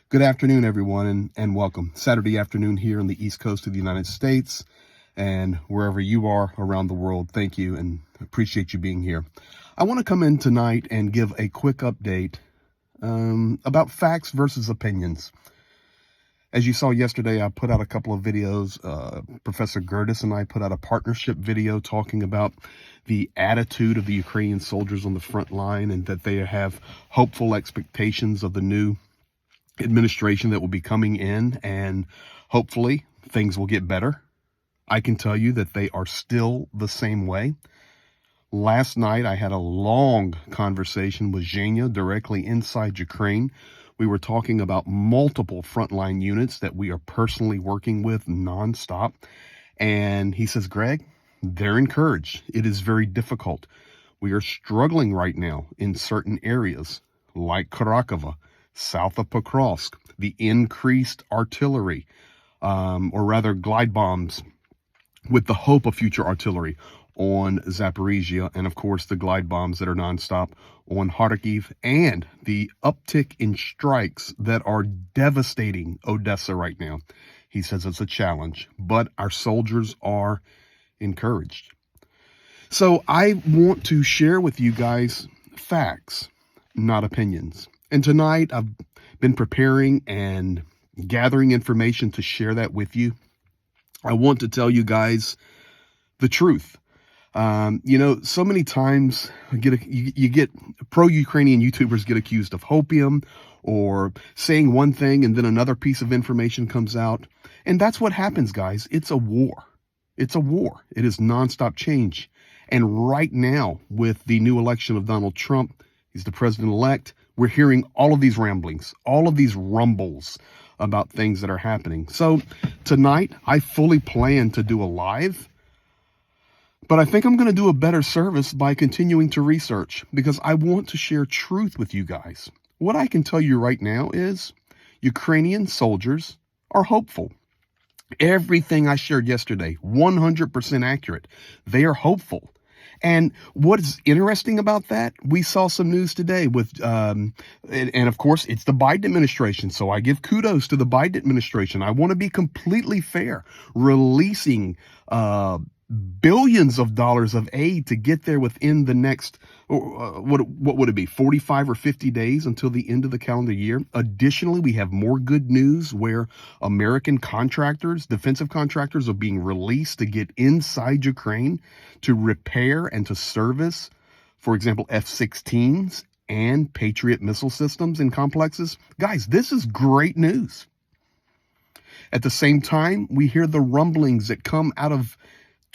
Good afternoon, everyone, and welcome. Saturday afternoon here on the East Coast of the United States, and wherever you are around the world, thank you and appreciate you being here. I want to come in tonight and give a quick update about facts versus opinions. As you saw yesterday, I put out a couple of videos. Professor Gertis and I put out a partnership video talking about the attitude of the Ukrainian soldiers on the front line and that they have hopeful expectations of the new administration that will be coming in, and hopefully things will get better. I can tell you that they are still the same way. Last night, I had a long conversation with Zhenya directly inside Ukraine. We were talking about multiple frontline units that we are personally working with nonstop. And he says, Greg, they're encouraged. It is very difficult. We are struggling right now in certain areas like Kharkova, south of Pokrovsk, the increased artillery, or rather glide bombs with the hope of future artillery on Zaporizhia, and of course the glide bombs that are nonstop on Kharkiv, and the uptick in strikes that are devastating Odessa right now. He says it's a challenge, but our soldiers are encouraged. So I want to share with you guys facts, not opinions. And tonight I've been preparing and gathering information to share that with you. I want to tell you guys the truth. So many times you get pro-Ukrainian YouTubers get accused of hopium or saying one thing and then another piece of information comes out. And that's what happens, guys. It's a war. It's a war. It is nonstop change. And right now, with the new election of Donald Trump, he's the president-elect, we're hearing all of these ramblings, all of these rumbles about things that are happening. So tonight, I fully plan to do a live, but I think I'm going to do a better service by continuing to research because I want to share truth with you guys. What I can tell you right now is Ukrainian soldiers are hopeful. Everything I shared yesterday, 100% accurate. They are hopeful. And what is interesting about that, we saw some news today with, and of course, it's the Biden administration. So I give kudos to the Biden administration. I want to be completely fair, releasing billions of dollars of aid to get there within the next, what would it be, 45 or 50 days until the end of the calendar year. Additionally, we have more good news where American contractors, defensive contractors, are being released to get inside Ukraine to repair and to service, for example, F-16s and Patriot missile systems and complexes. Guys, this is great news. At the same time, we hear the rumblings that come out of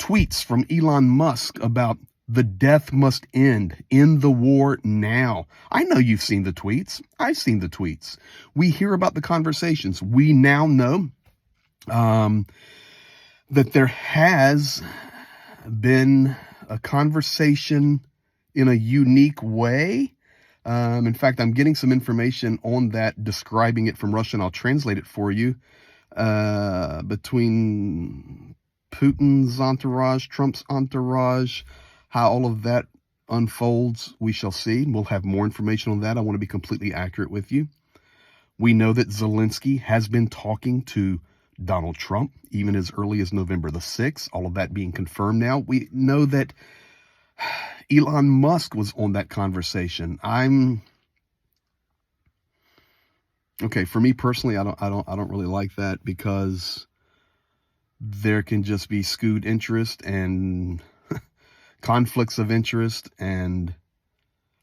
tweets from Elon Musk about the death must end in the war now. I know you've seen the tweets. I've seen the tweets. We hear about the conversations. We now know that there has been a conversation in a unique way. In fact, I'm getting some information on that, describing it from Russian. I'll translate it for you. Between Putin's entourage, Trump's entourage, how all of that unfolds, we shall see. We'll have more information on that. I want to be completely accurate with you. We know that Zelensky has been talking to Donald Trump, even as early as November the 6th, all of that being confirmed now. We know that Elon Musk was on that conversation. Okay, for me personally, I don't really like that because there can just be skewed interest and conflicts of interest. And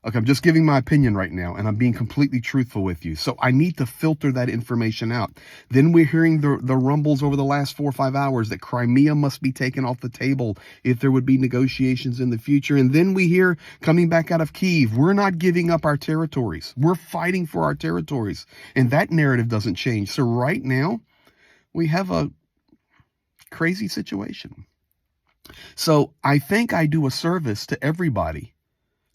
okay, I'm just giving my opinion right now, and I'm being completely truthful with you. So I need to filter that information out. Then we're hearing the rumbles over the last 4 or 5 hours that Crimea must be taken off the table if there would be negotiations in the future. And then we hear coming back out of Kyiv, we're not giving up our territories. We're fighting for our territories. And that narrative doesn't change. So right now, we have a crazy situation. So I think I do a service to everybody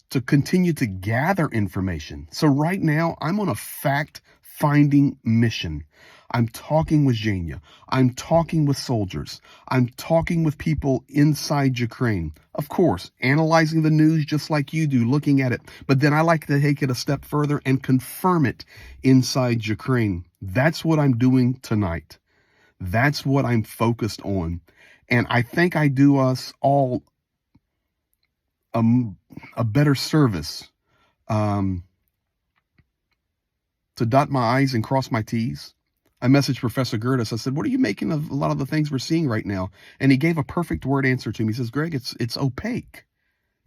to continue to gather information. So right now I'm on a fact finding mission. I'm talking with Zhenya. I'm talking with soldiers. I'm talking with people inside Ukraine. Of course, analyzing the news just like you do, looking at it. But then I like to take it a step further and confirm it inside Ukraine. That's what I'm doing tonight. That's what I'm focused on. And I think I do us all a better service to dot my I's and cross my T's. I messaged Professor Gertis. I said, what are you making of a lot of the things we're seeing right now? And he gave a perfect word answer to me. He says, Greg, it's opaque.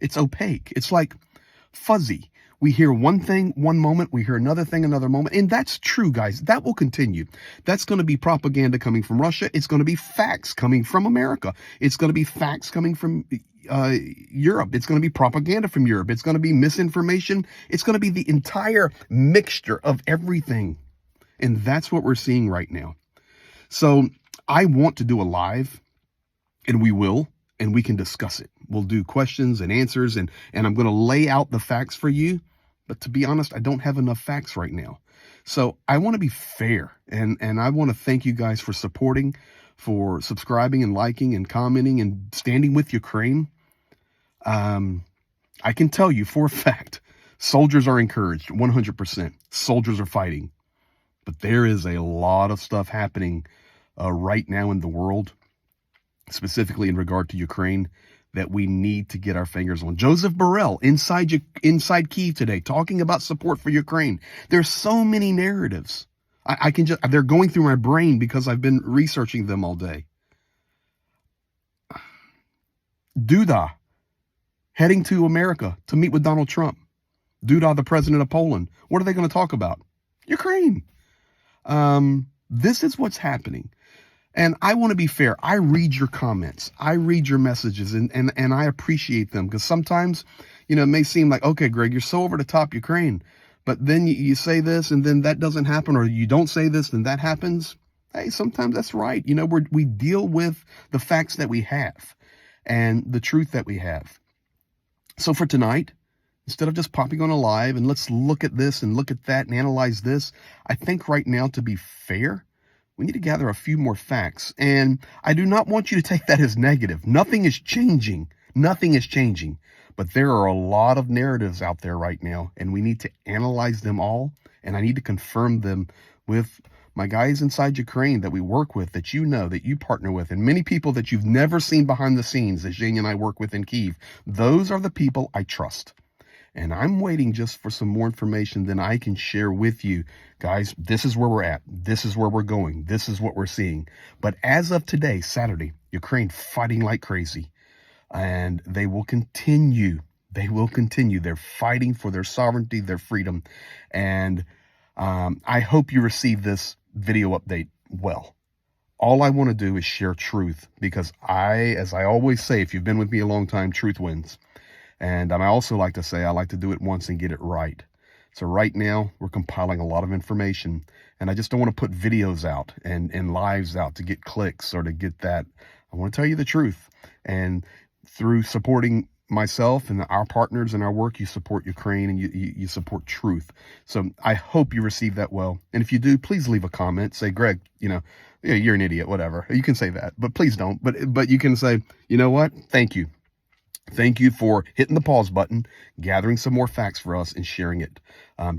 It's opaque. It's like fuzzy. We hear one thing one moment, we hear another thing another moment. And that's true, guys. That will continue. That's going to be propaganda coming from Russia. It's going to be facts coming from America. It's going to be facts coming from Europe. It's going to be propaganda from Europe. It's going to be misinformation. It's going to be the entire mixture of everything. And that's what we're seeing right now. So I want to do a live, and we will, and we can discuss it. We'll do questions and answers, and I'm going to lay out the facts for you. But to be honest, I don't have enough facts right now. So I want to be fair, and I want to thank you guys for supporting, for subscribing and liking and commenting and standing with Ukraine. I can tell you for a fact, soldiers are encouraged, 100%. Soldiers are fighting. But there is a lot of stuff happening right now in the world, specifically in regard to Ukraine, that we need to get our fingers on. Joseph Borrell inside Kyiv today, talking about support for Ukraine. There's so many narratives. They're going through my brain because I've been researching them all day. Duda heading to America to meet with Donald Trump. Duda, the president of Poland. What are they going to talk about? Ukraine. This is what's happening. And I want to be fair. I read your comments. I read your messages, and I appreciate them, because sometimes, it may seem like, okay, Greg, you're so over the top Ukraine, but then you say this and then that doesn't happen, or you don't say this and that happens. Hey, sometimes that's right. We deal with the facts that we have and the truth that we have. So for tonight, instead of just popping on a live and let's look at this and look at that and analyze this, I think right now, to be fair, we need to gather a few more facts. And I do not want you to take that as negative. Nothing is changing. Nothing is changing. But there are a lot of narratives out there right now, and we need to analyze them all. And I need to confirm them with my guys inside Ukraine that we work with, that that you partner with, and many people that you've never seen behind the scenes that Zhenya and I work with in Kyiv. Those are the people I trust. And I'm waiting just for some more information than I can share with you. Guys, this is where we're at. This is where we're going. This is what we're seeing. But as of today, Saturday, Ukraine fighting like crazy. And they will continue. They will continue. They're fighting for their sovereignty, their freedom. And I hope you receive this video update well. All I want to do is share truth, because as I always say, if you've been with me a long time, truth wins. And I also like to say I like to do it once and get it right. So right now we're compiling a lot of information, and I just don't want to put videos out and lives out to get clicks or to get that. I want to tell you the truth. And through supporting myself and our partners in our work, you support Ukraine, and you support truth. So I hope you receive that well. And if you do, please leave a comment. Say, Greg, you're an idiot, whatever. You can say that, but please don't. But you can say, you know what? Thank you. Thank you for hitting the pause button, gathering some more facts for us and sharing it,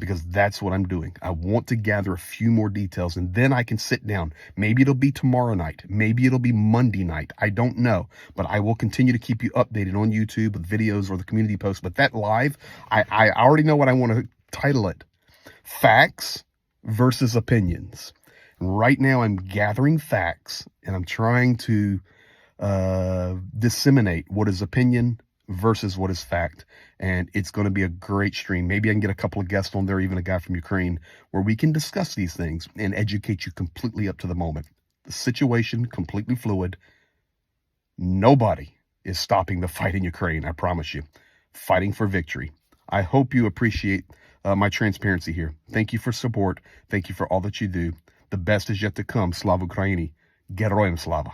because that's what I'm doing. I want to gather a few more details, and then I can sit down. Maybe it'll be tomorrow night. Maybe it'll be Monday night. I don't know, but I will continue to keep you updated on YouTube with videos or the community posts. But that live, I already know what I want to title it: Facts versus Opinions. Right now I'm gathering facts, and I'm trying to disseminate what is opinion versus what is fact. And it's going to be a great stream. Maybe I can get a couple of guests on there, even a guy from Ukraine, where we can discuss these things and educate you completely up to the moment. The situation completely fluid. Nobody is stopping the fight in Ukraine, I promise you. Fighting for victory. I hope you appreciate my transparency here. Thank you for support. Thank you for all that you do. The best is yet to come. Slava Ukraini. Geroyam Slava.